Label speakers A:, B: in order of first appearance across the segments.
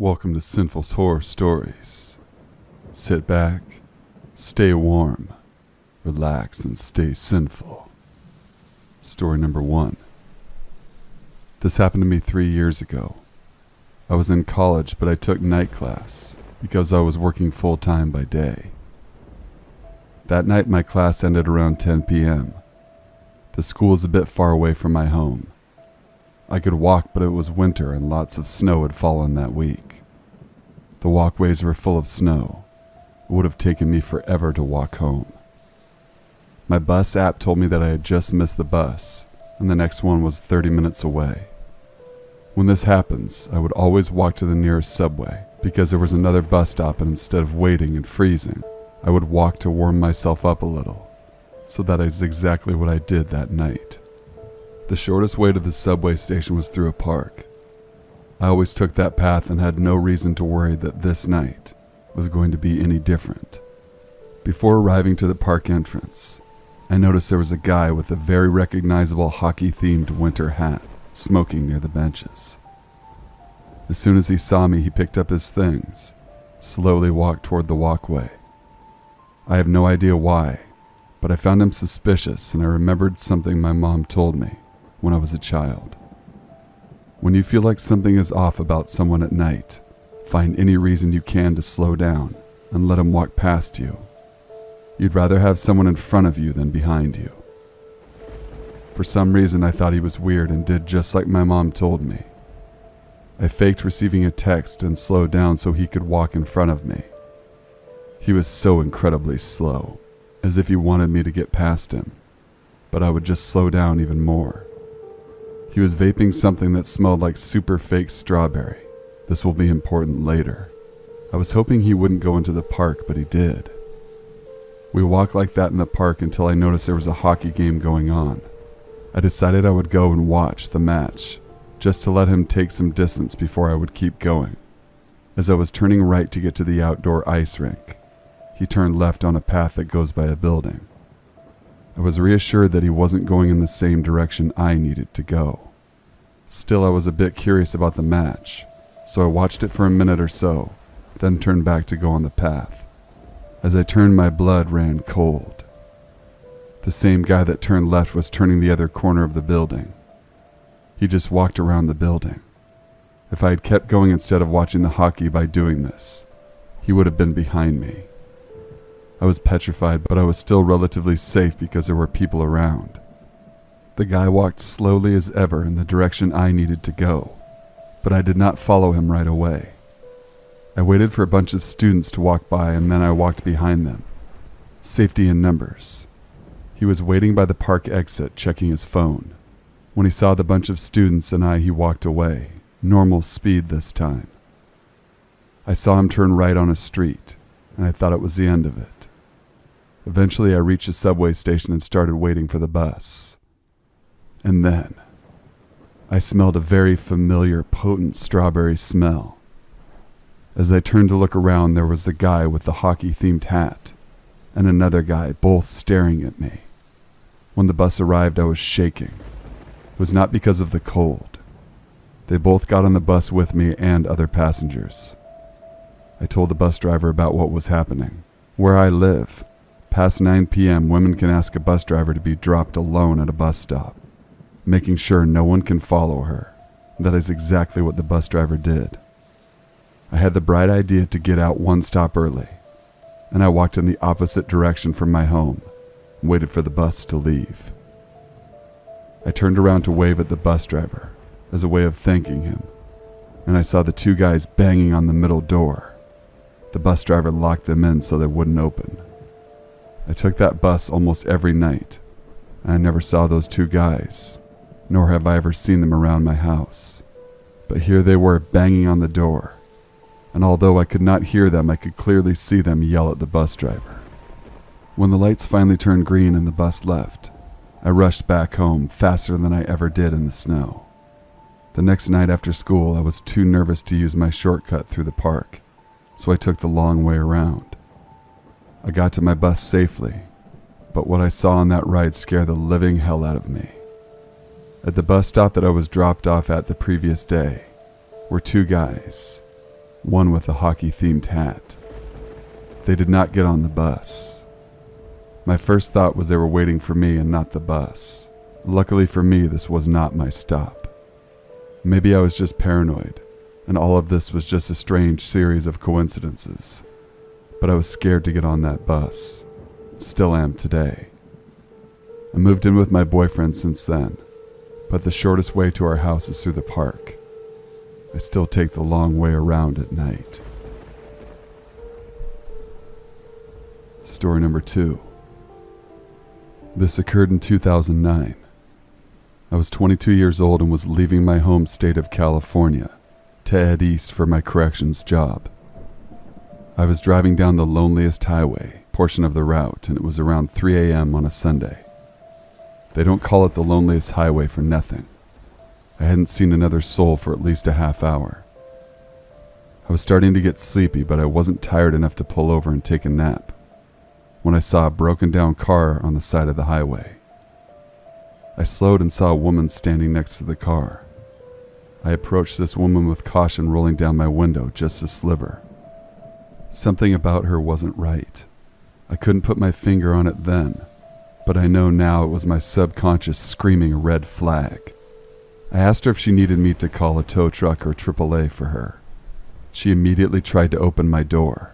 A: Welcome to Sinful's Horror Stories. Sit back, stay warm, relax, and stay sinful. Story number 1. This happened to me 3 years ago. I was in college, but I took night class because I was working full-time by day. That night, my class ended around 10 p.m. The school is a bit far away from my home. I could walk, but it was winter and lots of snow had fallen that week. The walkways were full of snow. It would have taken me forever to walk home. My bus app told me that I had just missed the bus, and the next one was 30 minutes away. When this happens, I would always walk to the nearest subway because there was another bus stop, and instead of waiting and freezing, I would walk to warm myself up a little. So that is exactly what I did that night. The shortest way to the subway station was through a park. I always took that path and had no reason to worry that this night was going to be any different. Before arriving to the park entrance, I noticed there was a guy with a very recognizable hockey-themed winter hat smoking near the benches. As soon as he saw me, he picked up his things, slowly walked toward the walkway. I have no idea why, but I found him suspicious, and I remembered something my mom told me when I was a child. When you feel like something is off about someone at night, find any reason you can to slow down and let him walk past you. You'd rather have someone in front of you than behind you. For some reason, I thought he was weird and did just like my mom told me. I faked receiving a text and slowed down so he could walk in front of me. He was so incredibly slow, as if he wanted me to get past him, but I would just slow down even more. He was vaping something that smelled like super fake strawberry. This will be important later. I was hoping he wouldn't go into the park, but he did. We walked like that in the park until I noticed there was a hockey game going on. I decided I would go and watch the match, just to let him take some distance before I would keep going. As I was turning right to get to the outdoor ice rink, he turned left on a path that goes by a building. I was reassured that he wasn't going in the same direction I needed to go. Still, I was a bit curious about the match, so I watched it for a minute or so, then turned back to go on the path. As I turned, my blood ran cold. The same guy that turned left was turning the other corner of the building. He just walked around the building. If I had kept going instead of watching the hockey by doing this, he would have been behind me. I was petrified, but I was still relatively safe because there were people around. The guy walked slowly as ever in the direction I needed to go, but I did not follow him right away. I waited for a bunch of students to walk by, and then I walked behind them. Safety in numbers. He was waiting by the park exit, checking his phone. When he saw the bunch of students and he walked away, normal speed this time. I saw him turn right on a street, and I thought it was the end of it. Eventually, I reached a subway station and started waiting for the bus. And then, I smelled a very familiar, potent strawberry smell. As I turned to look around, there was the guy with the hockey-themed hat, and another guy, both staring at me. When the bus arrived, I was shaking. It was not because of the cold. They both got on the bus with me and other passengers. I told the bus driver about what was happening. Where I live, past 9 p.m., women can ask a bus driver to be dropped alone at a bus stop, making sure no one can follow her. That is exactly what the bus driver did. I had the bright idea to get out one stop early, and I walked in the opposite direction from my home and waited for the bus to leave. I turned around to wave at the bus driver as a way of thanking him, and I saw the two guys banging on the middle door. The bus driver locked them in so they wouldn't open. I took that bus almost every night, and I never saw those two guys, nor have I ever seen them around my house. But here they were banging on the door, and although I could not hear them, I could clearly see them yell at the bus driver. When the lights finally turned green and the bus left, I rushed back home faster than I ever did in the snow. The next night after school, I was too nervous to use my shortcut through the park, so I took the long way around. I got to my bus safely, but what I saw on that ride scared the living hell out of me. At the bus stop that I was dropped off at the previous day were two guys. one with a hockey-themed hat. They did not get on the bus. My first thought was they were waiting for me and not the bus. Luckily for me, this was not my stop. Maybe I was just paranoid, and all of this was just a strange series of coincidences. But I was scared to get on that bus. Still am today. I moved in with my boyfriend since then, but the shortest way to our house is through the park. I still take the long way around at night. Story number 2. This occurred in 2009. I was 22 years old and was leaving my home state of California to head east for my corrections job. I was driving down the loneliest highway portion of the route, and it was around 3 a.m. on a Sunday. They don't call it the loneliest highway for nothing. I hadn't seen another soul for at least a half hour. I was starting to get sleepy, but I wasn't tired enough to pull over and take a nap when I saw a broken down car on the side of the highway. I slowed and saw a woman standing next to the car. I approached this woman with caution, rolling down my window just a sliver. Something about her wasn't right. I couldn't put my finger on it then, but I know now it was my subconscious screaming a red flag. I asked her if she needed me to call a tow truck or AAA for her. She immediately tried to open my door.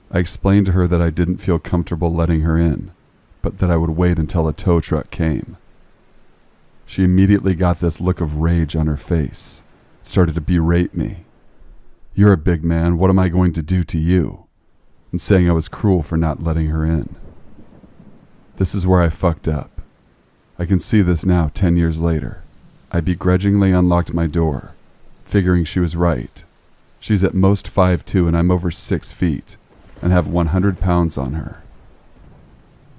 A: I explained to her that I didn't feel comfortable letting her in, but that I would wait until a tow truck came. She immediately got this look of rage on her face, started to berate me. "You're a big man, what am I going to do to you?" and saying I was cruel for not letting her in. This is where I fucked up. I can see this now 10 years later. I begrudgingly unlocked my door, figuring she was right. She's at most 5'2" and I'm over 6 feet, and have 100 pounds on her.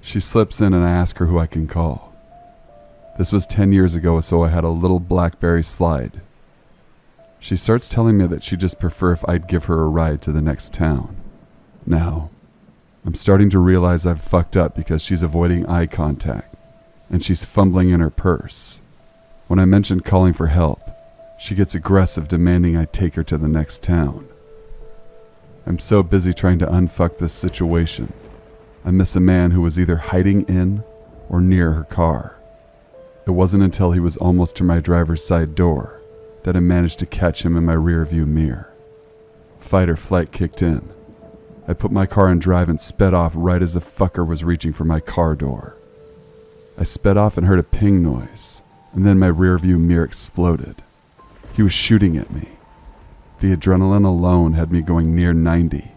A: She slips in and I ask her who I can call. This was 10 years ago, so I had a little BlackBerry slide. She starts telling me that she'd just prefer if I'd give her a ride to the next town. Now, I'm starting to realize I've fucked up because she's avoiding eye contact, and she's fumbling in her purse. When I mentioned calling for help, she gets aggressive, demanding I take her to the next town. I'm so busy trying to unfuck this situation, I miss a man who was either hiding in or near her car. It wasn't until he was almost to my driver's side door that I managed to catch him in my rearview mirror. Fight or flight kicked in. I put my car in drive and sped off right as the fucker was reaching for my car door. I sped off and heard a ping noise, and then my rearview mirror exploded. He was shooting at me. The adrenaline alone had me going near 90.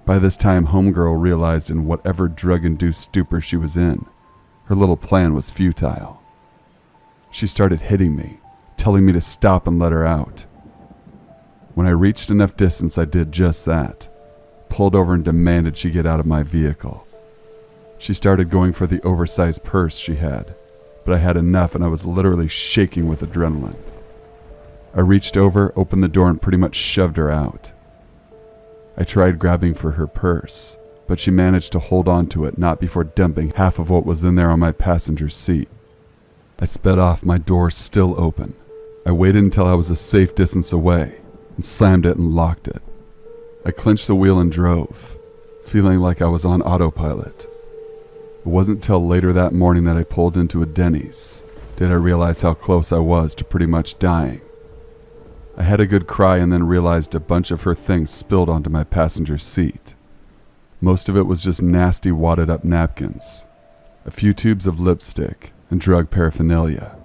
A: By this time, homegirl realized in whatever drug-induced stupor she was in, her little plan was futile. She started hitting me, telling me to stop and let her out. When I reached enough distance, I did just that, pulled over and demanded she get out of my vehicle. She started going for the oversized purse she had, but I had enough and I was literally shaking with adrenaline. I reached over, opened the door, and pretty much shoved her out. I tried grabbing for her purse, but she managed to hold on to it, not before dumping half of what was in there on my passenger seat. I sped off, my door still open. I waited until I was a safe distance away and slammed it and locked it. I clenched the wheel and drove, feeling like I was on autopilot. It wasn't till later that morning that I pulled into a Denny's did I realize how close I was to pretty much dying. I had a good cry and then realized a bunch of her things spilled onto my passenger seat. Most of it was just nasty wadded up napkins, a few tubes of lipstick, and drug paraphernalia.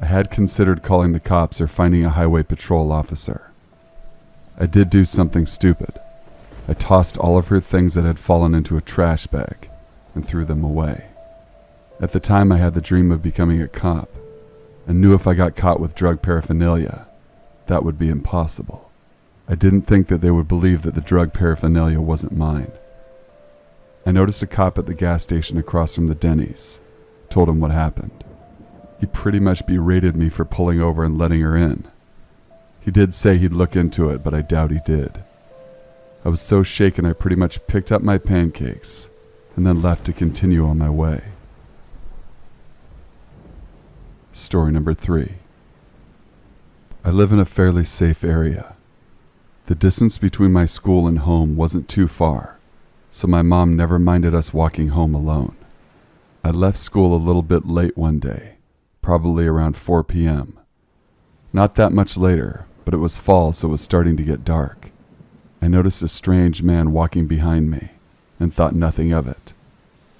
A: I had considered calling the cops or finding a highway patrol officer. I did do something stupid. I tossed all of her things that had fallen into a trash bag and threw them away. At the time, I had the dream of becoming a cop and knew if I got caught with drug paraphernalia, that would be impossible. I didn't think that they would believe that the drug paraphernalia wasn't mine. I noticed a cop at the gas station across from the Denny's, told him what happened. He pretty much berated me for pulling over and letting her in. He did say he'd look into it, but I doubt he did. I was so shaken I pretty much picked up my pancakes and then left to continue on my way. Story number 3. I live in a fairly safe area. The distance between my school and home wasn't too far, so my mom never minded us walking home alone. I left school a little bit late one day, probably around 4 p.m. Not that much later, but it was fall, so it was starting to get dark. I noticed a strange man walking behind me and thought nothing of it,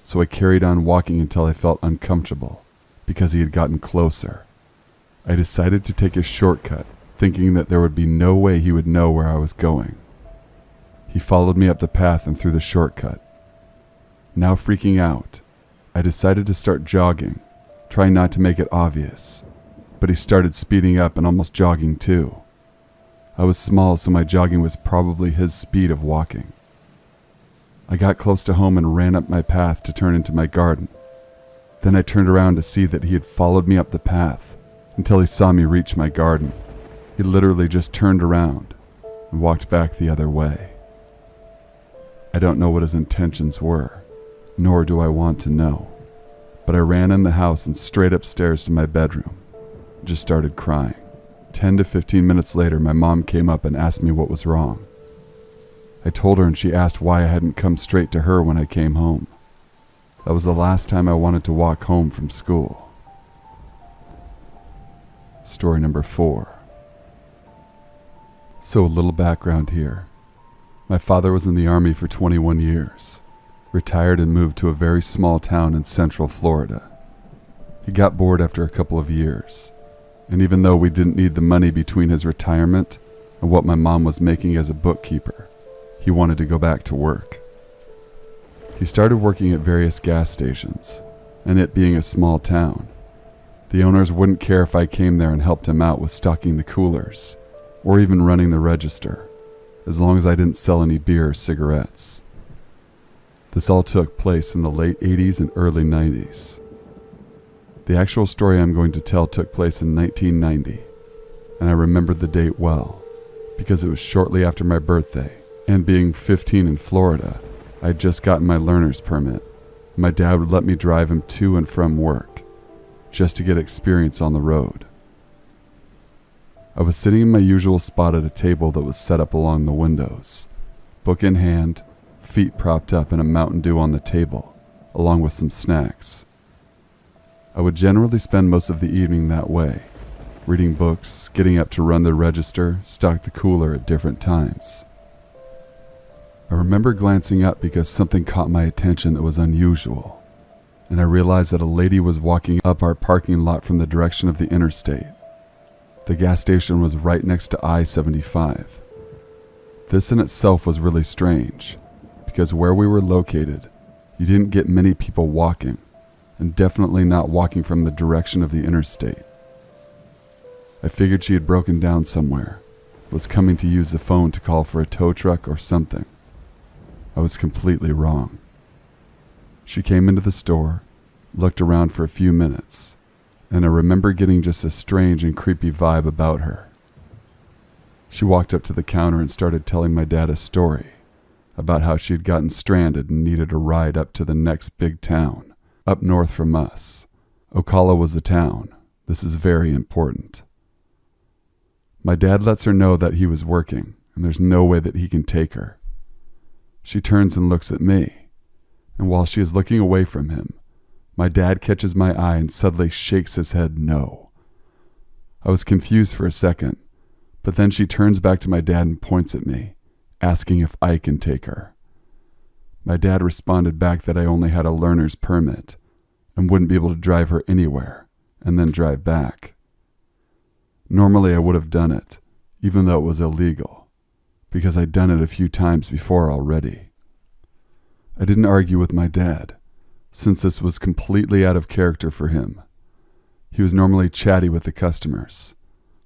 A: so I carried on walking until I felt uncomfortable because he had gotten closer. I decided to take a shortcut, thinking that there would be no way he would know where I was going. He followed me up the path and through the shortcut. Now freaking out, I decided to start jogging, trying not to make it obvious, but he started speeding up and almost jogging too. I was small, so my jogging was probably his speed of walking. I got close to home and ran up my path to turn into my garden. Then I turned around to see that he had followed me up the path until he saw me reach my garden. He literally just turned around and walked back the other way. I don't know what his intentions were, nor do I want to know, but I ran in the house and straight upstairs to my bedroom. Just started crying. 10 to 15 minutes later, my mom came up and asked me what was wrong. I told her, and she asked why I hadn't come straight to her when I came home. That was the last time I wanted to walk home from school. Story number 4. So a little background here. My father was in the Army for 21 years, retired and moved to a very small town in central Florida. He got bored after a couple of years, and even though we didn't need the money between his retirement and what my mom was making as a bookkeeper, he wanted to go back to work. He started working at various gas stations, and it being a small town, the owners wouldn't care if I came there and helped him out with stocking the coolers or even running the register, as long as I didn't sell any beer or cigarettes. This all took place in the late 80s and early 90s. The actual story I'm going to tell took place in 1990, and I remember the date well, because it was shortly after my birthday, and being 15 in Florida, I had just gotten my learner's permit. My dad would let me drive him to and from work, just to get experience on the road. I was sitting in my usual spot at a table that was set up along the windows, book in hand, feet propped up, and a Mountain Dew on the table, along with some snacks. I would generally spend most of the evening that way, reading books, getting up to run the register, stock the cooler at different times. I remember glancing up because something caught my attention that was unusual, and I realized that a lady was walking up our parking lot from the direction of the interstate. The gas station was right next to I-75. This in itself was really strange, because where we were located, you didn't get many people walking, and definitely not walking from the direction of the interstate. I figured she had broken down somewhere, was coming to use the phone to call for a tow truck or something. I was completely wrong. She came into the store, looked around for a few minutes, and I remember getting just a strange and creepy vibe about her. She walked up to the counter and started telling my dad a story about how she had gotten stranded and needed a ride up to the next big town, up north from us. Ocala was the town. This is very important. My dad lets her know that he was working, and there's no way that he can take her. She turns and looks at me, and while she is looking away from him, my dad catches my eye and suddenly shakes his head no. I was confused for a second, but then she turns back to my dad and points at me, asking if I can take her. My dad responded back that I only had a learner's permit and wouldn't be able to drive her anywhere and then drive back. Normally I would have done it, even though it was illegal, because I'd done it a few times before already. I didn't argue with my dad, since this was completely out of character for him. He was normally chatty with the customers,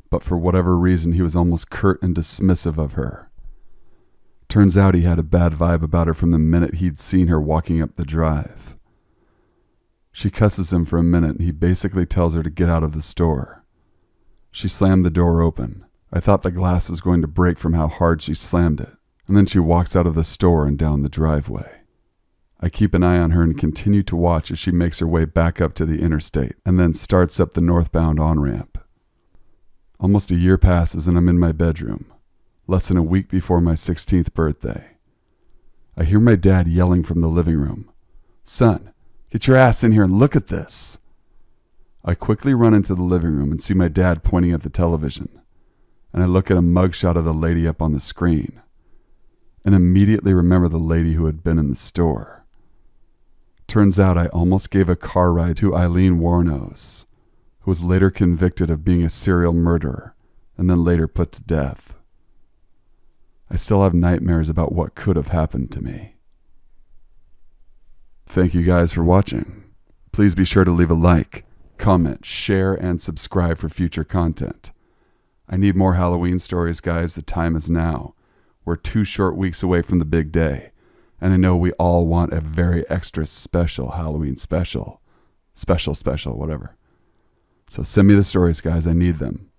A: but for whatever reason he was almost curt and dismissive of her. Turns out he had a bad vibe about her from the minute he'd seen her walking up the drive. She cusses him for a minute and he basically tells her to get out of the store. She slammed the door open. I thought the glass was going to break from how hard she slammed it, and then she walks out of the store and down the driveway. I keep an eye on her and continue to watch as she makes her way back up to the interstate and then starts up the northbound on-ramp. Almost a year passes and I'm in my bedroom, less than a week before my 16th birthday. I hear my dad yelling from the living room, "Son, get your ass in here and look at this." I quickly run into the living room and see my dad pointing at the television, and I look at a mugshot of the lady up on the screen, and immediately remember the lady who had been in the store. Turns out I almost gave a car ride to Eileen Warnos, who was later convicted of being a serial murderer and then later put to death. I still have nightmares about what could have happened to me. Thank you guys for watching. Please be sure to leave a like, comment, share, and subscribe for future content. I need more Halloween stories, guys. The time is now. We're 2 short weeks away from the big day, and I know we all want a very extra special Halloween special, whatever. So send me the stories, guys. I need them.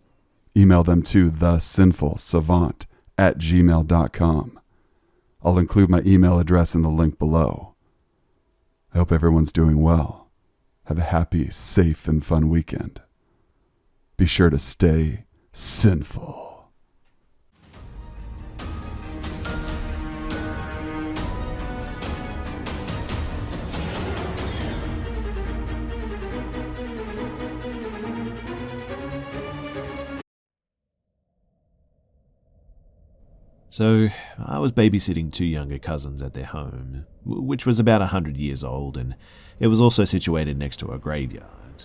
A: Email them to thesinfulsavant@gmail.com. I'll include my email address in the link below. I hope everyone's doing well. Have a happy, safe, and fun weekend. Be sure to stay sinful.
B: So, I was babysitting 2 younger cousins at their home, which was about 100 years old, and it was also situated next to a graveyard.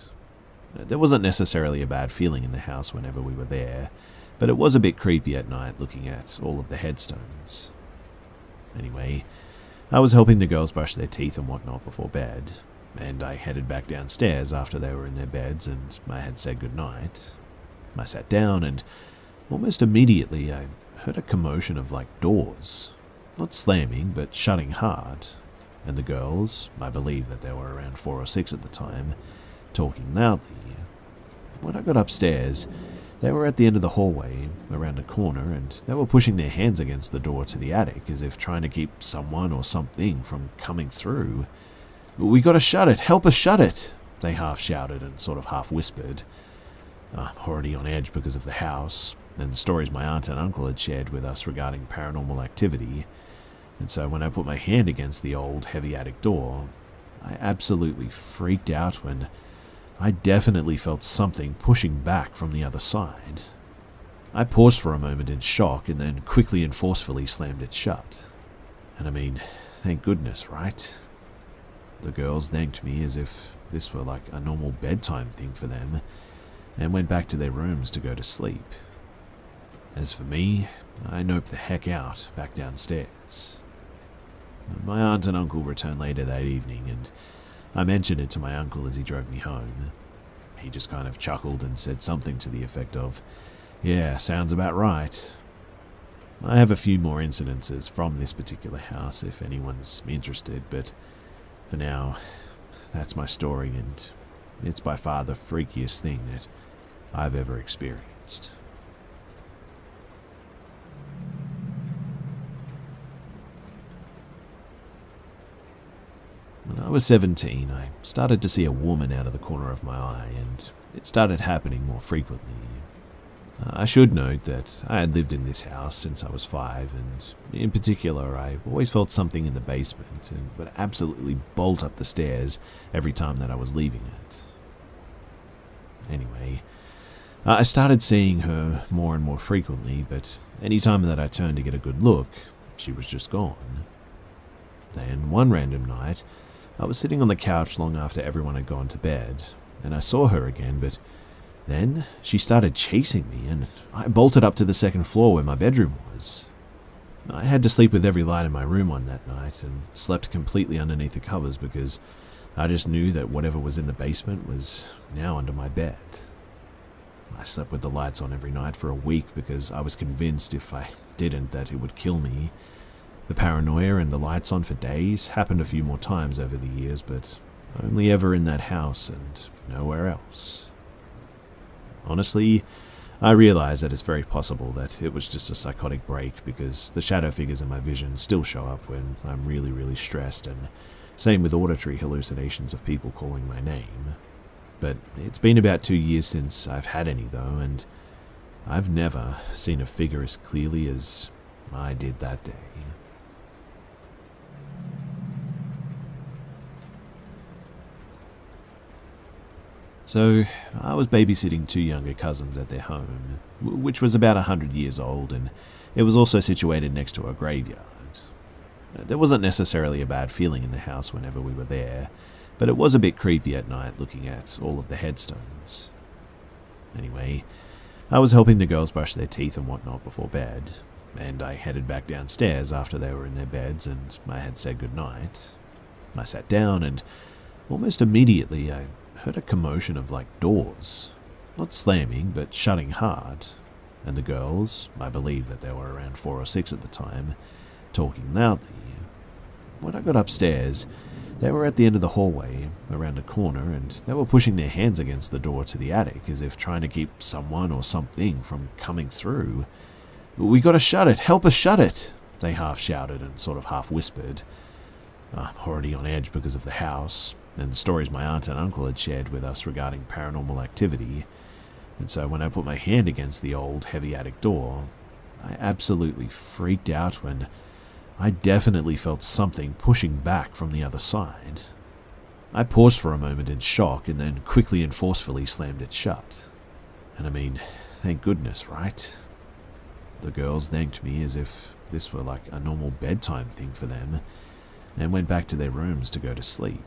B: There wasn't necessarily a bad feeling in the house whenever we were there, but it was a bit creepy at night looking at all of the headstones. Anyway, I was helping the girls brush their teeth and whatnot before bed, and I headed back downstairs after they were in their beds and I had said goodnight. I sat down and almost immediately I heard a commotion of doors, not slamming but shutting hard, and the girls, I believe that they were around 4 or 6 at the time, talking loudly. When I got upstairs, they were at the end of the hallway, around a corner, and they were pushing their hands against the door to the attic as if trying to keep someone or something from coming through. "We gotta shut it! Help us shut it!" they half shouted and sort of half whispered. I'm already on edge because of the house and the stories my aunt and uncle had shared with us regarding paranormal activity, and so when I put my hand against the old, heavy attic door, I absolutely freaked out when I definitely felt something pushing back from the other side. I paused for a moment in shock and then quickly and forcefully slammed it shut. And I mean, thank goodness, right? The girls thanked me as if this were like a normal bedtime thing for them, and went back to their rooms to go to sleep. As for me, I noped the heck out back downstairs. My aunt and uncle returned later that evening, and I mentioned it to my uncle as he drove me home. He just kind of chuckled and said something to the effect of, "Yeah, sounds about right." I have a few more incidences from this particular house if anyone's interested, but for now, that's my story, and it's by far the freakiest thing that I've ever experienced. When I was 17, I started to see a woman out of the corner of my eye, and it started happening more frequently. I should note that I had lived in this house since I was 5, and in particular, I always felt something in the basement and would absolutely bolt up the stairs every time that I was leaving it. Anyway, I started seeing her more and more frequently, but any time that I turned to get a good look, she was just gone. Then, one random night, I was sitting on the couch long after everyone had gone to bed, and I saw her again, but then she started chasing me, and I bolted up to the 2nd floor where my bedroom was. I had to sleep with every light in my room on that night, and slept completely underneath the covers because I just knew that whatever was in the basement was now under my bed. I slept with the lights on every night for a week because I was convinced if I didn't that it would kill me. The paranoia and the lights on for days happened a few more times over the years, but only ever in that house and nowhere else. Honestly, I realize that it's very possible that it was just a psychotic break because the shadow figures in my vision still show up when I'm really, really stressed, and same with auditory hallucinations of people calling my name. But it's been about 2 years since I've had any though, and I've never seen a figure as clearly as I did that day. So, I was babysitting two younger cousins at their home, which was about 100 years old, and it was also situated next to a graveyard. There wasn't necessarily a bad feeling in the house whenever we were there, but it was a bit creepy at night looking at all of the headstones. Anyway, I was helping the girls brush their teeth and whatnot before bed, and I headed back downstairs after they were in their beds and I had said goodnight. I sat down and almost immediately I heard a commotion of doors, not slamming but shutting hard, and the girls, I believe that they were around 4 or 6 at the time, talking loudly. When I got upstairs, they were at the end of the hallway, around a corner, and they were pushing their hands against the door to the attic as if trying to keep someone or something from coming through. "We gotta shut it! Help us shut it!" they half shouted and sort of half whispered. I'm already on edge because of the house, and the stories my aunt and uncle had shared with us regarding paranormal activity, and so when I put my hand against the old, heavy attic door, I absolutely freaked out when I definitely felt something pushing back from the other side. I paused for a moment in shock and then quickly and forcefully slammed it shut. And I mean, thank goodness, right? The girls thanked me as if this were like a normal bedtime thing for them, and went back to their rooms to go to sleep.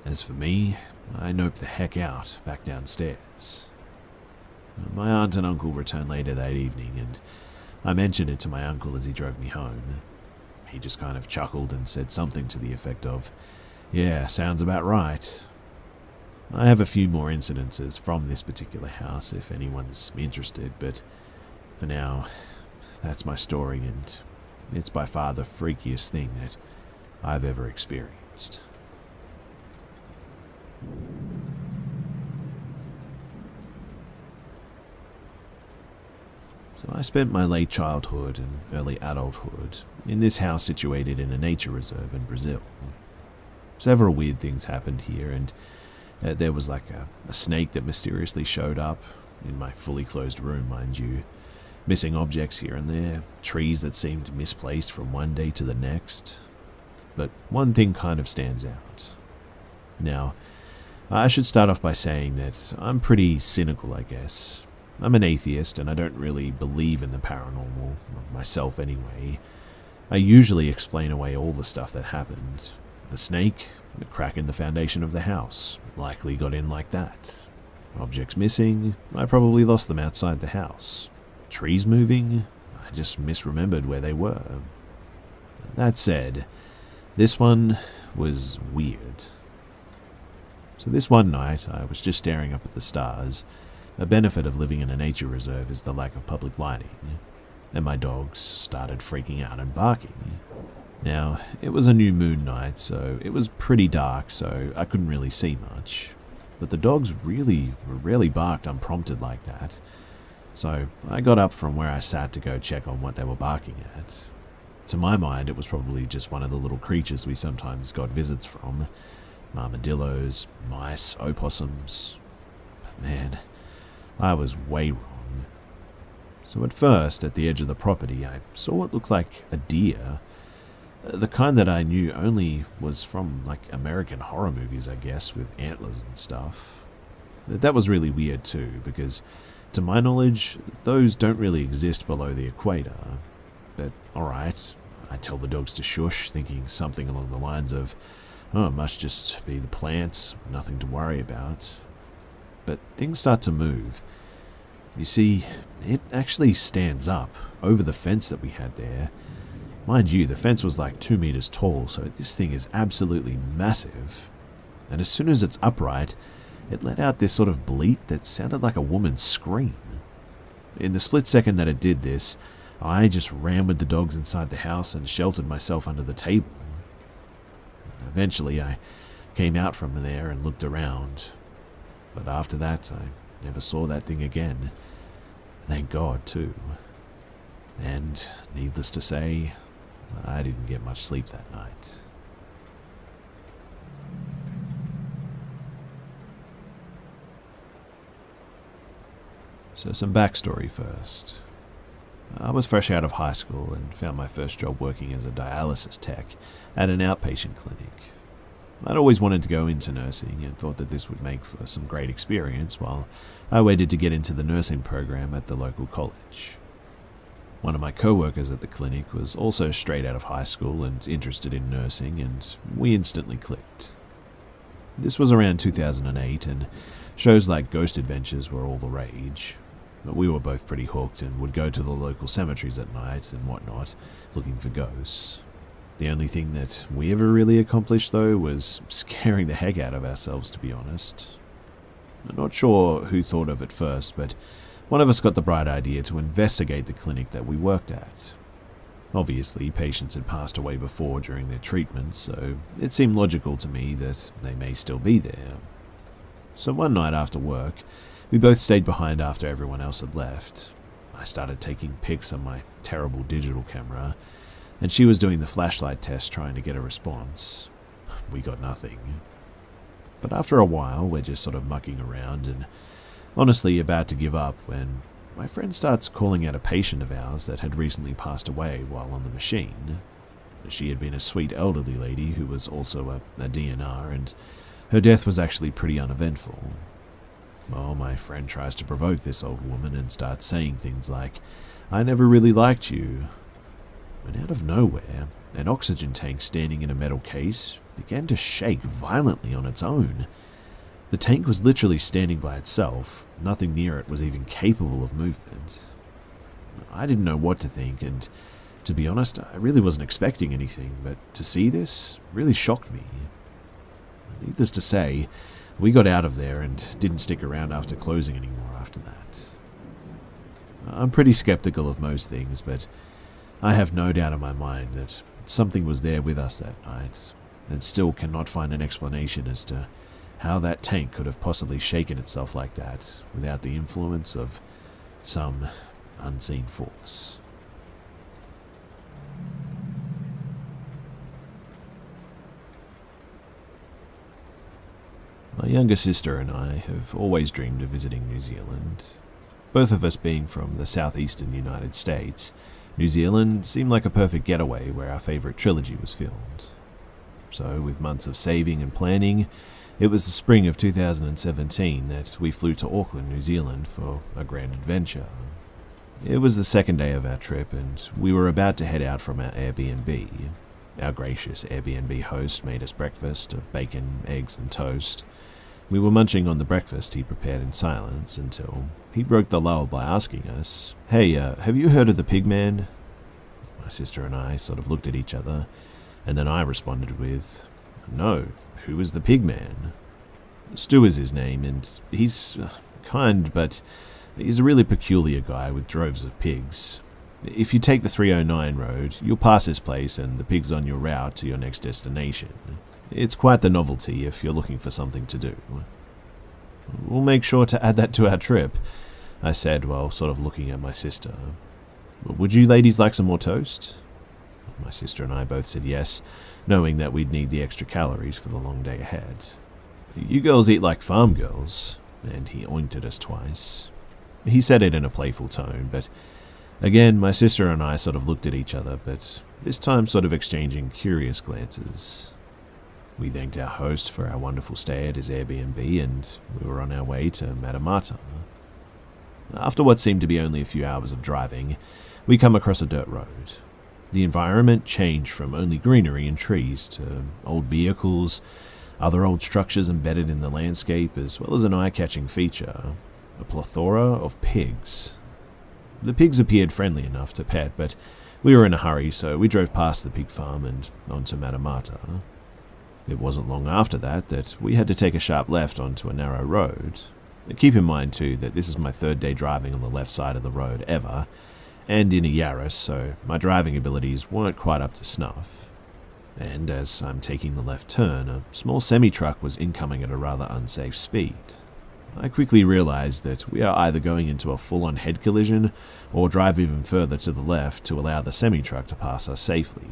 B: As for me, I noped the heck out back downstairs. My aunt and uncle returned later that evening, and I mentioned it to my uncle as he drove me home. He just kind of chuckled and said something to the effect of, "Yeah, sounds about right." I have a few more incidences from this particular house if anyone's interested, but for now, that's my story, and it's by far the freakiest thing that I've ever experienced. So I spent my late childhood and early adulthood in this house situated in a nature reserve in Brazil. Several weird things happened here, and there was like a snake that mysteriously showed up in my fully closed room, mind you. Missing objects here and there, trees that seemed misplaced from one day to the next. But one thing kind of stands out. Now, I should start off by saying that I'm pretty cynical, I guess. I'm an atheist and I don't really believe in the paranormal, myself anyway. I usually explain away all the stuff that happened. The snake, the crack in the foundation of the house, likely got in like that. Objects missing, I probably lost them outside the house. Trees moving, I just misremembered where they were. That said, this one was weird. So this one night, I was just staring up at the stars. A benefit of living in a nature reserve is the lack of public lighting, and my dogs started freaking out and barking. Now, it was a new moon night, so it was pretty dark, so I couldn't really see much. But the dogs really rarely barked unprompted like that. So I got up from where I sat to go check on what they were barking at. To my mind, it was probably just one of the little creatures we sometimes got visits from. Armadillos, mice, opossums. But man, I was way wrong. So at first, at the edge of the property, I saw what looked like a deer. The kind that I knew only was from American horror movies, I guess, with antlers and stuff. That was really weird too, because to my knowledge, those don't really exist below the equator. But alright, I tell the dogs to shush, thinking something along the lines of, "Oh, it must just be the plants, nothing to worry about." But things start to move. You see, it actually stands up over the fence that we had there. Mind you, the fence was like 2 meters tall, so this thing is absolutely massive. And as soon as it's upright, it let out this sort of bleat that sounded like a woman's scream. In the split second that it did this, I just ran with the dogs inside the house and sheltered myself under the table. Eventually, I came out from there and looked around. But after that, I never saw that thing again. Thank God, too. And needless to say, I didn't get much sleep that night. So some backstory first. I was fresh out of high school and found my first job working as a dialysis tech at an outpatient clinic. I'd always wanted to go into nursing and thought that this would make for some great experience while I waited to get into the nursing program at the local college. One of my co-workers at the clinic was also straight out of high school and interested in nursing, and we instantly clicked. This was around 2008, and shows like Ghost Adventures were all the rage. But we were both pretty hooked and would go to the local cemeteries at night and whatnot, looking for ghosts. The only thing that we ever really accomplished, though, was scaring the heck out of ourselves, to be honest. I'm not sure who thought of it first, but one of us got the bright idea to investigate the clinic that we worked at. Obviously, patients had passed away before during their treatments, so it seemed logical to me that they may still be there. So one night after work, we both stayed behind after everyone else had left. I started taking pics on my terrible digital camera, and she was doing the flashlight test trying to get a response. We got nothing. But after a while, we're just sort of mucking around and honestly about to give up when my friend starts calling out a patient of ours that had recently passed away while on the machine. She had been a sweet elderly lady who was also a DNR, and her death was actually pretty uneventful. Well, my friend tries to provoke this old woman and starts saying things like, "I never really liked you." When out of nowhere, an oxygen tank standing in a metal case began to shake violently on its own. The tank was literally standing by itself. Nothing near it was even capable of movement. I didn't know what to think, and to be honest, I really wasn't expecting anything, but to see this really shocked me. Needless to say, we got out of there and didn't stick around after closing anymore after that. I'm pretty skeptical of most things, but I have no doubt in my mind that something was there with us that night, and still cannot find an explanation as to how that tank could have possibly shaken itself like that without the influence of some unseen force. My younger sister and I have always dreamed of visiting New Zealand. Both of us being from the southeastern United States, New Zealand seemed like a perfect getaway where our favourite trilogy was filmed. So, with months of saving and planning, it was the spring of 2017 that we flew to Auckland, New Zealand for a grand adventure. It was the second day of our trip, and we were about to head out from our Airbnb. Our gracious Airbnb host made us breakfast of bacon, eggs, and toast. We were munching on the breakfast he prepared in silence until he broke the lull by asking us, "Hey, have you heard of the Pig Man?" My sister and I sort of looked at each other, and then I responded with, "No, who is the Pig Man?" Stu is his name, and he's kind, but he's a really peculiar guy with droves of pigs. If you take the 309 road, you'll pass his place and the pig's on your route to your next destination. It's quite the novelty if you're looking for something to do. "We'll make sure to add that to our trip," I said while sort of looking at my sister. "Would you ladies like some more toast?" My sister and I both said yes, knowing that we'd need the extra calories for the long day ahead. "You girls eat like farm girls," and he oinked at us twice. He said it in a playful tone, but again, my sister and I sort of looked at each other, but this time sort of exchanging curious glances. We thanked our host for our wonderful stay at his Airbnb, and we were on our way to Matamata. After what seemed to be only a few hours of driving, we come across a dirt road. The environment changed from only greenery and trees to old vehicles, other old structures embedded in the landscape, as well as an eye-catching feature, a plethora of pigs. The pigs appeared friendly enough to pet, but we were in a hurry, so we drove past the pig farm and onto Matamata. It wasn't long after that we had to take a sharp left onto a narrow road. Keep in mind, too, that this is my third day driving on the left side of the road ever, and in a Yaris, so my driving abilities weren't quite up to snuff. And as I'm taking the left turn, a small semi-truck was incoming at a rather unsafe speed. I quickly realized that we are either going into a full-on head collision or drive even further to the left to allow the semi-truck to pass us safely.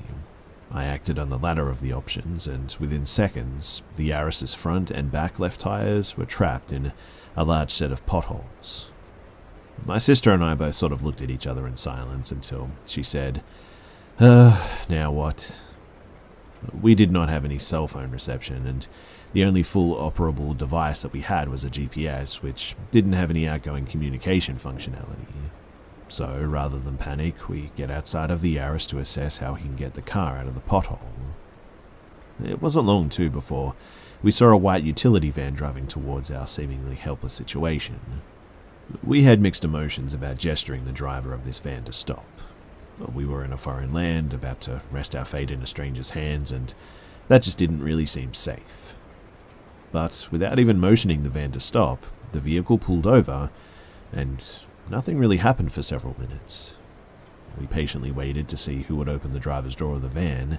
B: I acted on the latter of the options, and within seconds, the Yaris's front and back left tires were trapped in a large set of potholes. My sister and I both sort of looked at each other in silence until she said, now what? We did not have any cell phone reception, and the only full operable device that we had was a GPS, which didn't have any outgoing communication functionality. So, rather than panic, we get outside of the Yaris to assess how we can get the car out of the pothole. It wasn't long, too, before we saw a white utility van driving towards our seemingly helpless situation. We had mixed emotions about gesturing the driver of this van to stop. We were in a foreign land, about to rest our fate in a stranger's hands, and that just didn't really seem safe. But without even motioning the van to stop, the vehicle pulled over, and nothing really happened for several minutes. We patiently waited to see who would open the driver's door of the van,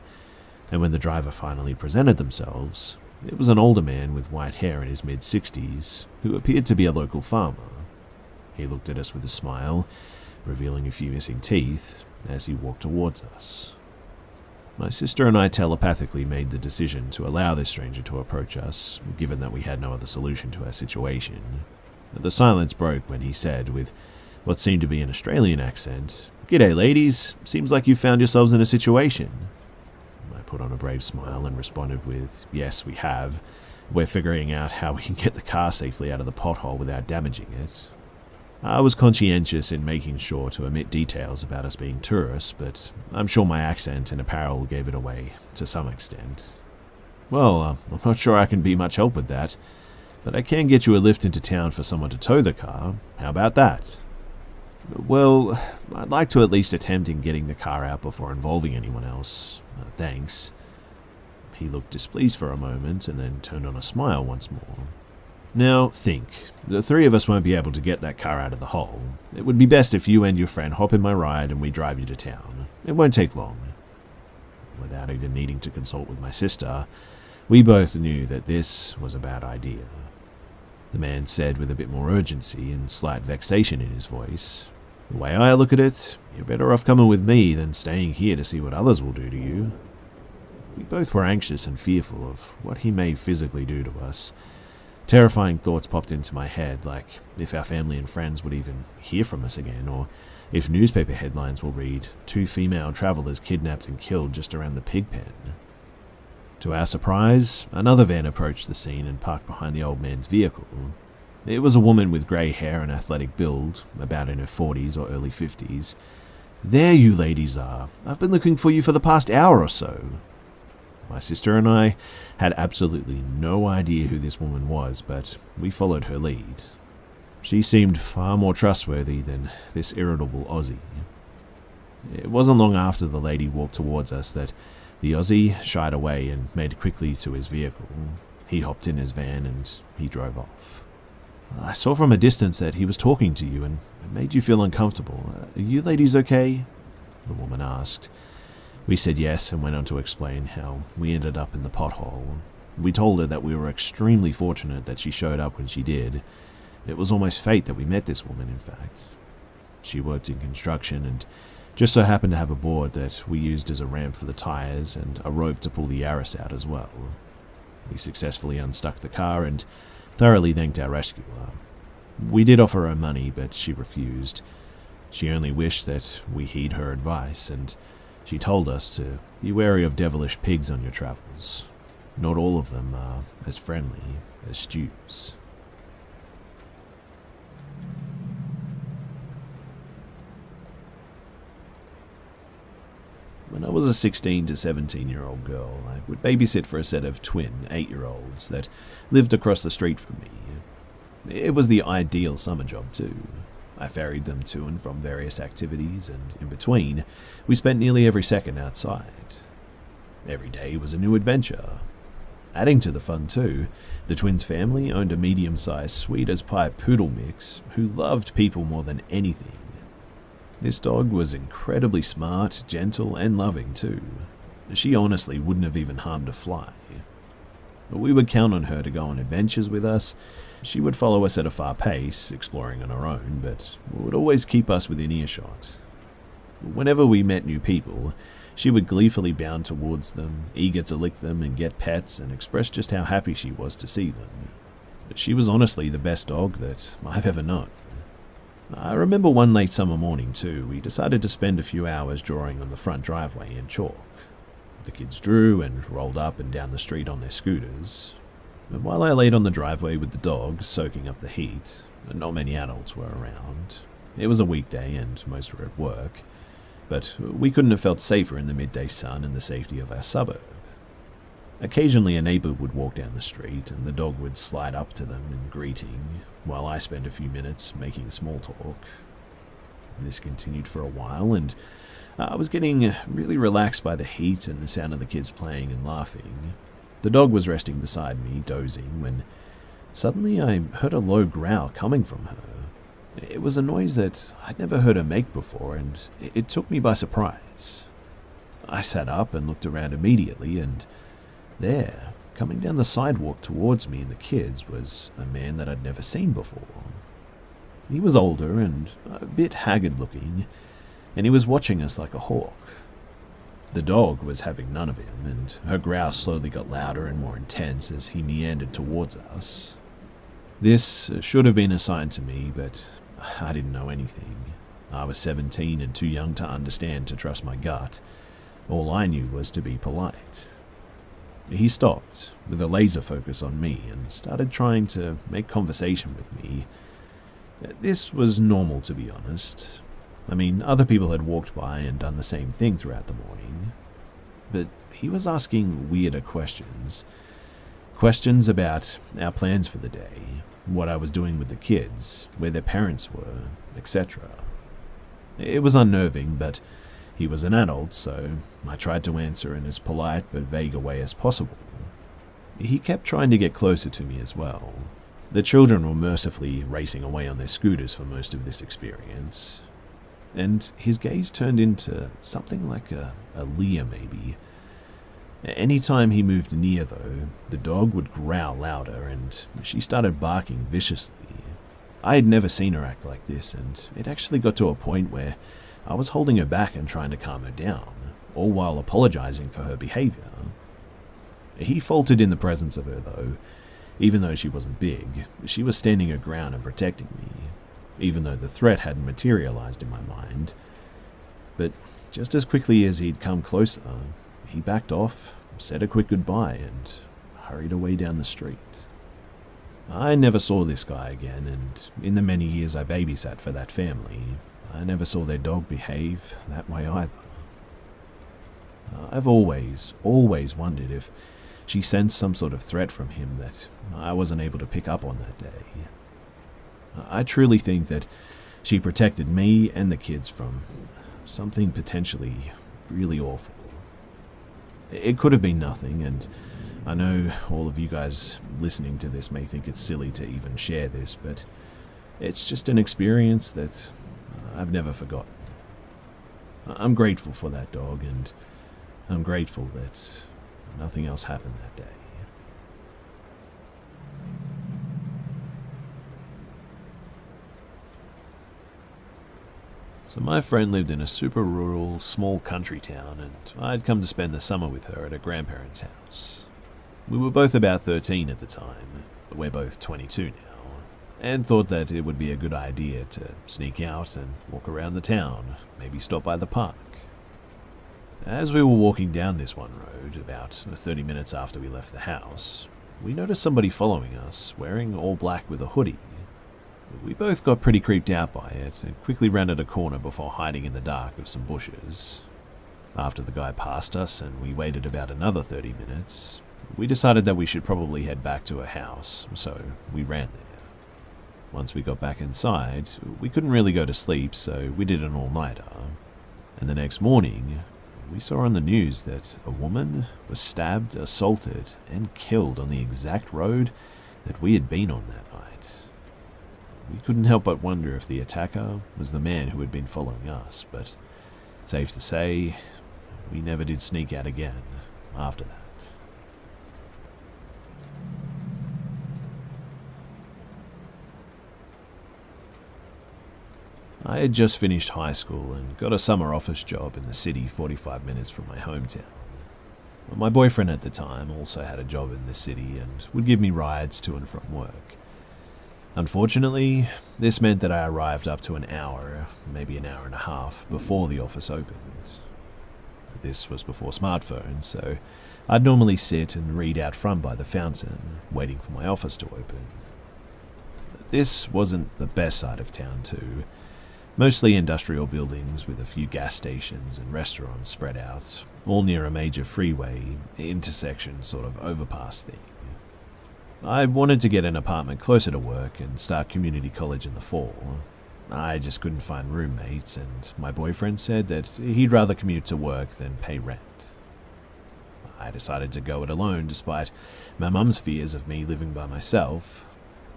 B: and when the driver finally presented themselves, it was an older man with white hair in his mid-60s, who appeared to be a local farmer. He looked at us with a smile, revealing a few missing teeth, as he walked towards us. My sister and I telepathically made the decision to allow this stranger to approach us, given that we had no other solution to our situation. The silence broke when he said, with what seemed to be an Australian accent, "G'day ladies, seems like you've found yourselves in a situation." I put on a brave smile and responded with, "Yes, we have. We're figuring out how we can get the car safely out of the pothole without damaging it." I was conscientious in making sure to omit details about us being tourists, but I'm sure my accent and apparel gave it away to some extent. "Well, I'm not sure I can be much help with that, but I can get you a lift into town for someone to tow the car. How about that?" "Well, I'd like to at least attempt in getting the car out before involving anyone else. Thanks." He looked displeased for a moment and then turned on a smile once more. "Now, think. The three of us won't be able to get that car out of the hole. It would be best if you and your friend hop in my ride and we drive you to town. It won't take long." Without even needing to consult with my sister, we both knew that this was a bad idea. The man said with a bit more urgency and slight vexation in his voice, "The way I look at it, you're better off coming with me than staying here to see what others will do to you." We both were anxious and fearful of what he may physically do to us. Terrifying thoughts popped into my head, like if our family and friends would even hear from us again, or if newspaper headlines will read, "2 female travelers kidnapped and killed just around the pig pen." To our surprise, another van approached the scene and parked behind the old man's vehicle. It was a woman with grey hair and athletic build, about in her 40s or early 50s. "There you ladies are. I've been looking for you for the past hour or so." My sister and I had absolutely no idea who this woman was, but we followed her lead. She seemed far more trustworthy than this irritable Aussie. It wasn't long after the lady walked towards us that the Aussie shied away and made quickly to his vehicle. He hopped in his van and he drove off. "I saw from a distance that he was talking to you and it made you feel uncomfortable. Are you ladies okay?" the woman asked. We said yes and went on to explain how we ended up in the pothole. We told her that we were extremely fortunate that she showed up when she did. It was almost fate that we met this woman, in fact. She worked in construction and just so happened to have a board that we used as a ramp for the tires and a rope to pull the Yaris out as well. We successfully unstuck the car and thoroughly thanked our rescuer. We did offer her money, but she refused. She only wished that we heed her advice, and she told us to be wary of devilish pigs on your travels. Not all of them are as friendly as stews. When I was a 16 to 17-year-old girl, I would babysit for a set of twin 8-year-olds that lived across the street from me. It was the ideal summer job too. I ferried them to and from various activities, and in between, we spent nearly every second outside. Every day was a new adventure. Adding to the fun too, the twins' family owned a medium-sized sweet-as-pie poodle mix who loved people more than anything. This dog was incredibly smart, gentle, and loving too. She honestly wouldn't have even harmed a fly. We would count on her to go on adventures with us. She would follow us at a far pace, exploring on her own, but would always keep us within earshot. Whenever we met new people, she would gleefully bound towards them, eager to lick them and get pets and express just how happy she was to see them. She was honestly the best dog that I've ever known. I remember one late summer morning too, we decided to spend a few hours drawing on the front driveway in chalk. The kids drew and rolled up and down the street on their scooters. And while I laid on the driveway with the dog, soaking up the heat, not many adults were around. It was a weekday and most were at work, but we couldn't have felt safer in the midday sun and the safety of our suburb. Occasionally a neighbour would walk down the street and the dog would slide up to them in greeting, while I spent a few minutes making small talk. This continued for a while, and I was getting really relaxed by the heat and the sound of the kids playing and laughing. The dog was resting beside me, dozing, when suddenly I heard a low growl coming from her. It was a noise that I'd never heard her make before, and it took me by surprise. I sat up and looked around immediately, and there, coming down the sidewalk towards me and the kids, was a man that I'd never seen before. He was older and a bit haggard looking, and he was watching us like a hawk. The dog was having none of him, and her growl slowly got louder and more intense as he meandered towards us. This should have been a sign to me, but I didn't know anything. I was 17 and too young to understand to trust my gut. All I knew was to be polite. He stopped, with a laser focus on me, and started trying to make conversation with me. This was normal, to be honest. I mean, other people had walked by and done the same thing throughout the morning. But he was asking weirder questions. Questions about our plans for the day, what I was doing with the kids, where their parents were, etc. It was unnerving, but he was an adult, so I tried to answer in as polite but vague a way as possible. He kept trying to get closer to me as well. The children were mercifully racing away on their scooters for most of this experience. And his gaze turned into something like a leer, maybe. Anytime he moved near, though, the dog would growl louder, and she started barking viciously. I had never seen her act like this, and it actually got to a point where I was holding her back and trying to calm her down, all while apologizing for her behavior. He faltered in the presence of her, though. Even though she wasn't big, she was standing her ground and protecting me, even though the threat hadn't materialized in my mind. But just as quickly as he'd come closer, he backed off, said a quick goodbye, and hurried away down the street. I never saw this guy again, and in the many years I babysat for that family, I never saw their dog behave that way either. I've always wondered if she sensed some sort of threat from him that I wasn't able to pick up on that day. I truly think that she protected me and the kids from something potentially really awful. It could have been nothing, and I know all of you guys listening to this may think it's silly to even share this, but it's just an experience that I've never forgotten. I'm grateful for that dog, and I'm grateful that nothing else happened that day. So my friend lived in a super rural, small country town, and I'd come to spend the summer with her at her grandparents' house. We were both about 13 at the time, but we're both 22 now, and thought that it would be a good idea to sneak out and walk around the town, maybe stop by the park. As we were walking down this one road, about 30 minutes after we left the house, we noticed somebody following us, wearing all black with a hoodie. We both got pretty creeped out by it and quickly rounded a corner before hiding in the dark of some bushes. After the guy passed us and we waited about another 30 minutes, we decided that we should probably head back to her house, so we ran there. Once we got back inside, we couldn't really go to sleep, so we did an all-nighter. And the next morning, we saw on the news that a woman was stabbed, assaulted, and killed on the exact road that we had been on that night. We couldn't help but wonder if the attacker was the man who had been following us, but safe to say, we never did sneak out again after that. I had just finished high school and got a summer office job in the city 45 minutes from my hometown. My boyfriend at the time also had a job in the city and would give me rides to and from work. Unfortunately, this meant that I arrived up to an hour, maybe an hour and a half, before the office opened. This was before smartphones, so I'd normally sit and read out front by the fountain, waiting for my office to open. This wasn't the best side of town too. Mostly industrial buildings with a few gas stations and restaurants spread out, all near a major freeway, intersection sort of overpass thing. I wanted to get an apartment closer to work and start community college in the fall. I just couldn't find roommates, and my boyfriend said that he'd rather commute to work than pay rent. I decided to go it alone despite my mum's fears of me living by myself.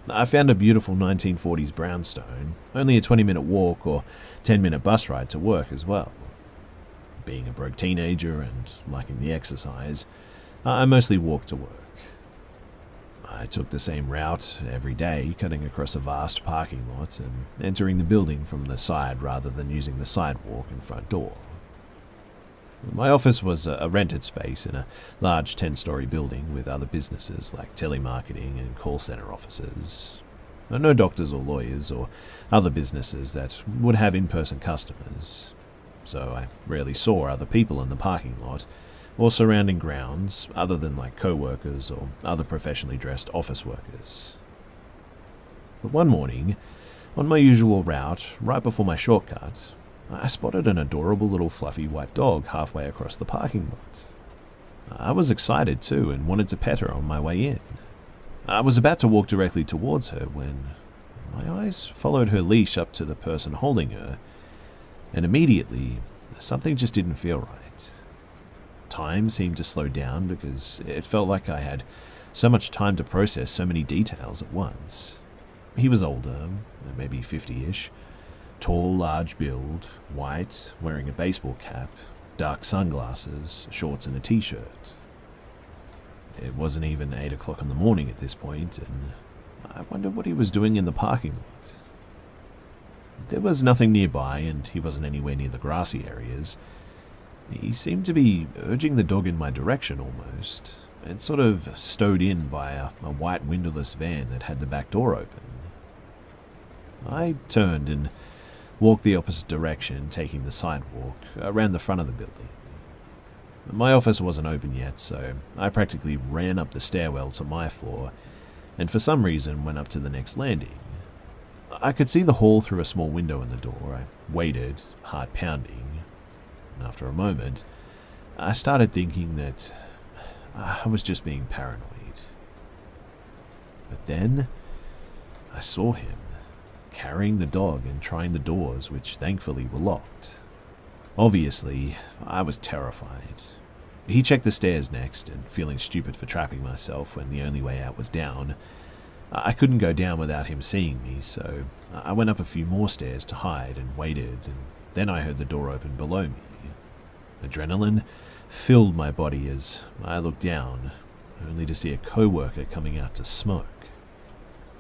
B: I found a beautiful 1940s brownstone, only a 20-minute walk or 10-minute bus ride to work as well. Being a broke teenager and liking the exercise, I mostly walked to work. I took the same route every day, cutting across a vast parking lot and entering the building from the side rather than using the sidewalk and front door. My office was a rented space in a large 10-story building with other businesses like telemarketing and call center offices. No doctors or lawyers or other businesses that would have in-person customers, so I rarely saw other people in the parking lot or surrounding grounds other than like co-workers or other professionally dressed office workers. But one morning, on my usual route, right before my shortcut, I spotted an adorable little fluffy white dog halfway across the parking lot. I was excited too and wanted to pet her on my way in. I was about to walk directly towards her when my eyes followed her leash up to the person holding her, and immediately something just didn't feel right. Time seemed to slow down because it felt like I had so much time to process so many details at once. He was older, maybe 50-ish, tall, large build, white, wearing a baseball cap, dark sunglasses, shorts and a t-shirt. It wasn't even 8 o'clock in the morning at this point, and I wondered what he was doing in the parking lot. There was nothing nearby, and he wasn't anywhere near the grassy areas. He seemed to be urging the dog in my direction almost, and sort of stowed in by a white windowless van that had the back door open. I turned and walked the opposite direction, taking the sidewalk around the front of the building. My office wasn't open yet, so I practically ran up the stairwell to my floor, and for some reason went up to the next landing. I could see the hall through a small window in the door. I waited, heart pounding. After a moment, I started thinking that I was just being paranoid. But then, I saw him, carrying the dog and trying the doors, which thankfully were locked. Obviously, I was terrified. He checked the stairs next, and feeling stupid for trapping myself when the only way out was down, I couldn't go down without him seeing me, so I went up a few more stairs to hide and waited, and then I heard the door open below me. Adrenaline filled my body as I looked down, only to see a co-worker coming out to smoke.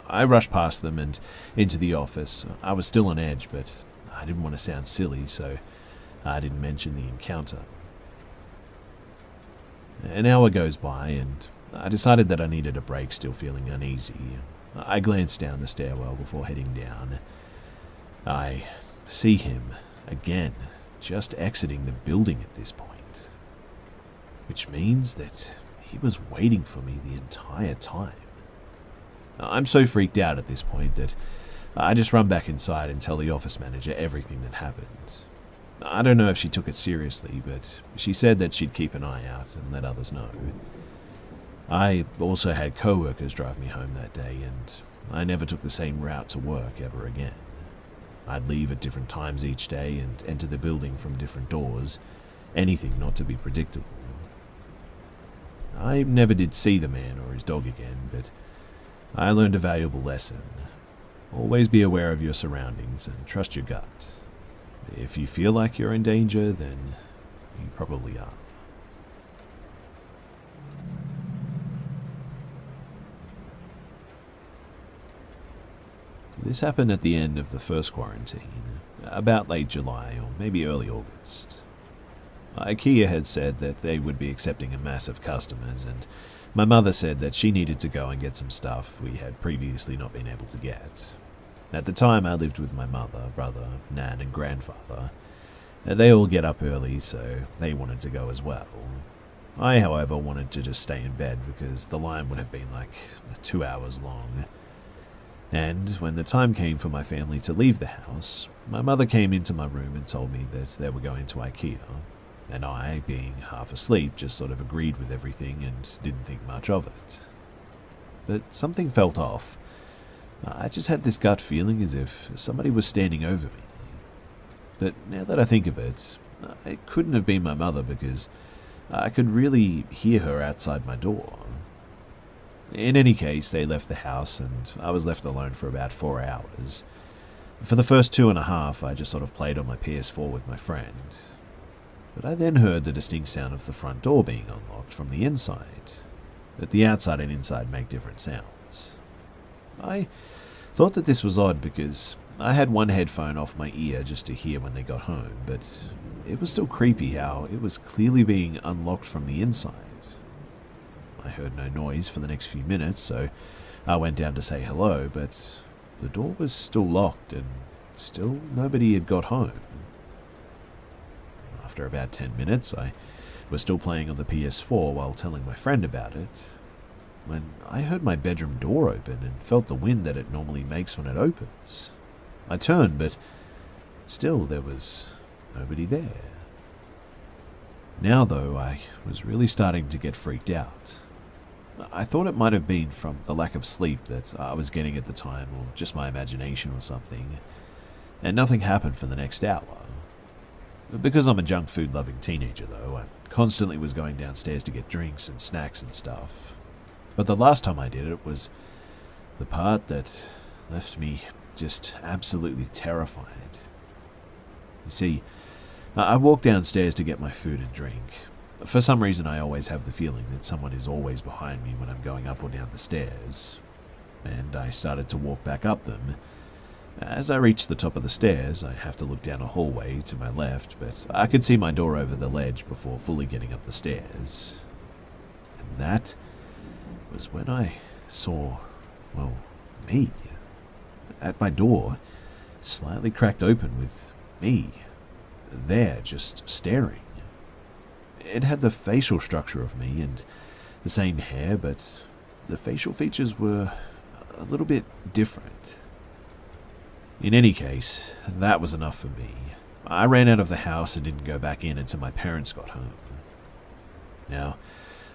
B: I rushed past them and into the office. I was still on edge, but I didn't want to sound silly, so I didn't mention the encounter. An hour goes by, and I decided that I needed a break, still feeling uneasy. I glanced down the stairwell before heading down. I see him again, just exiting the building at this point, which means that he was waiting for me the entire time. I'm so freaked out at this point that I just run back inside and tell the office manager everything that happened. I don't know if she took it seriously, but she said that she'd keep an eye out and let others know. I also had co-workers drive me home that day, and I never took the same route to work ever again. I'd leave at different times each day and enter the building from different doors, anything not to be predictable. I never did see the man or his dog again, but I learned a valuable lesson. Always be aware of your surroundings and trust your gut. If you feel like you're in danger, then you probably are. This happened at the end of the first quarantine, about late July or maybe early August. IKEA had said that they would be accepting a mass of customers, and My mother said that she needed to go and get some stuff we had previously not been able to get. At the time, I lived with my mother, brother, nan, and grandfather. They all get up early, so they wanted to go as well. I, however, wanted to just stay in bed because the line would have been like 2 hours long. And when the time came for my family to leave the house, my mother came into my room and told me that they were going to IKEA. And I, being half asleep, just sort of agreed with everything and didn't think much of it. But something felt off. I just had this gut feeling as if somebody was standing over me. But now that I think of it couldn't have been my mother because I could really hear her outside my door. In any case, they left the house and I was left alone for about 4 hours. For the first 2.5, I just sort of played on my PS4 with my friend. But I then heard the distinct sound of the front door being unlocked from the inside. But the outside and inside make different sounds. I thought that this was odd because I had one headphone off my ear just to hear when they got home, but it was still creepy how it was clearly being unlocked from the inside. I heard no noise for the next few minutes, so I went down to say hello, but the door was still locked and still nobody had got home. After about 10 minutes, I was still playing on the PS4 while telling my friend about it, when I heard my bedroom door open and felt the wind that it normally makes when it opens. I turned, but still there was nobody there. Now, though, I was really starting to get freaked out. I thought it might have been from the lack of sleep that I was getting at the time, or just my imagination or something, and nothing happened for the next hour. Because I'm a junk food loving teenager, though, I constantly was going downstairs to get drinks and snacks and stuff. But the last time I did it was the part that left me just absolutely terrified. You see, I walked downstairs to get my food and drink. For some reason, I always have the feeling that someone is always behind me when I'm going up or down the stairs, and I started to walk back up them. As I reached the top of the stairs, I have to look down a hallway to my left, but I could see my door over the ledge before fully getting up the stairs. And that was when I saw, well, me. At my door, slightly cracked open with me, there just staring. It had the facial structure of me and the same hair, but the facial features were a little bit different. In any case, that was enough for me. I ran out of the house and didn't go back in until my parents got home. Now,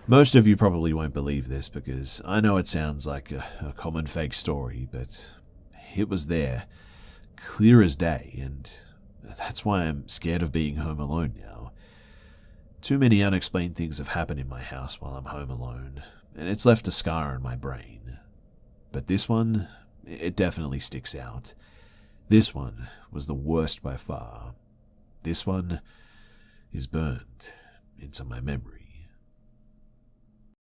B: most of you probably won't believe this because I know it sounds like a common fake story, but it was there, clear as day, and that's why I'm scared of being home alone now. Too many unexplained things have happened in my house while I'm home alone, and it's left a scar in my brain. But this one, it definitely sticks out. This one was the worst by far. This one is burned into my memory.